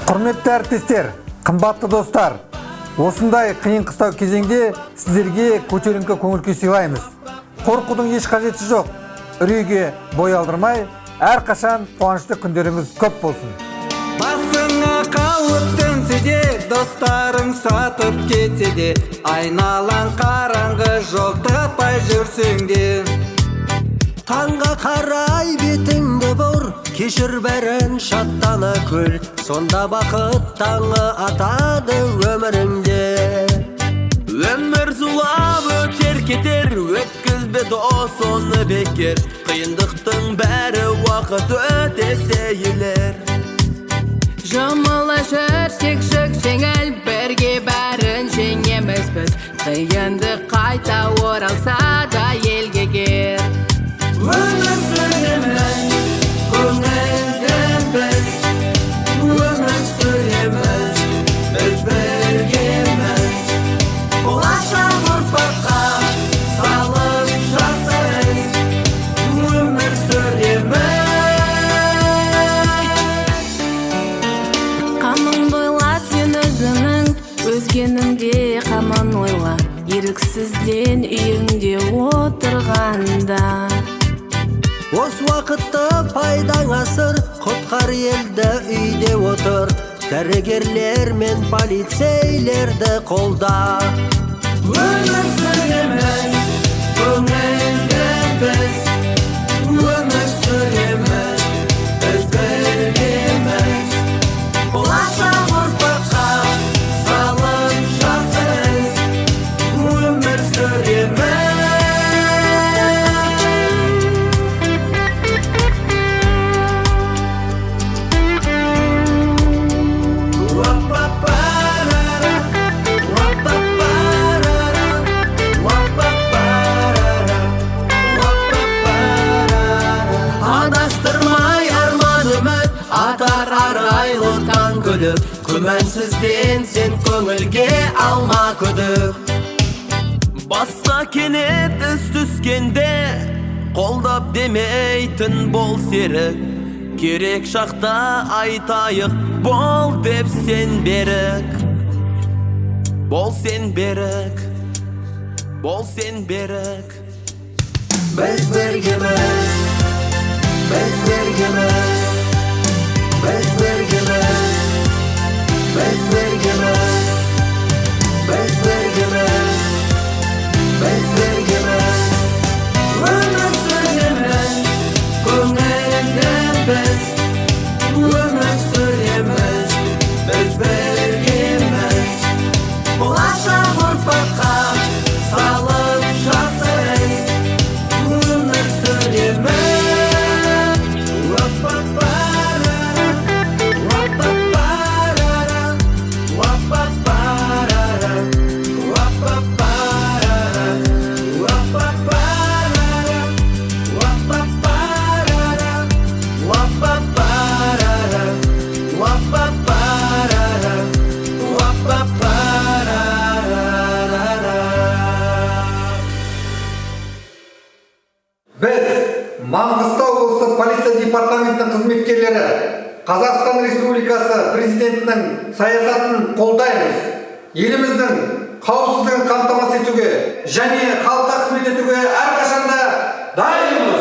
Құрметті әріптестер, қымбатты достар, осындай қиын қыстау кезеңде сіздерге көтеріңкі көңіл-күй сыйлаймыз. Қорқудың еш қажеті жоқ. Үрейге бой алдырмай, әрқашан қуанышты күндеріңіз көп болсын. Басыңа қауіп төнсе де, достарың сатып кетсе де, айналаң қараңғы жоқ таппай жүрсең де. Таңға қарай бетіңді бұр, кешір бәрін шаттана күл, сонда бақыт таңы атады өміріңде. Өмір зулап өтер кетер, өткізбе дос оны бекер, қиындықтың бәрі уақыт өте сейілер. Жұмыла жүрсек жүк жеңіл, бірге бәрін жеңеміз біз, қиынды қайта оралса да елге кер. Өмір сүреміз, көңілден біз, өмір сүреміз, біз біргеміз. Болашақ ұрпаққа салып жасаймыз, өмір сүреміз. Қамын ойла сен өзіңнің, өзгенің де қамын ойла, еріксізден үйіңде отырғанда. Осы уақытты пайдаң асыр, құтқар елді үйде отыр, дәрігерлер мен полицейлерді қолда. Өмір сүреміз, көңілден біз, өмір сүреміз, біз біргеміз. Болашақ ұрпаққа салып жасаймыз, өмір сүреміз. Адастырмай арман үміт, атар арайлы таң күліп, күмәнсізден сен көңілге алма күдік. Басқа кенет із түскенде, қолдап демейтін бол серік, керек шақта айтайық, бол деп сен берік. Бол сен берік, бол сен берік. Біз біргеміз, біз біргеміз, біз біргеміз, біз біргеміз, біз біргеміз, біз біргеміз. Өмір сүреміз, көңілден біз, өмір сүреміз, біз біргеміз. Болашақ ұрпаққа салып жасаймыз, өмір сүреміз. Біз, Маңғыстау облысы полиция департаментінің қызметкерлері, Қазақстан Республикасы президентінің саясатын қолдаймыз. Еліміздің қауіпсіздігін қамтамасыз етуге және халыққа қызмет етуге әрқашанда дайынбыз.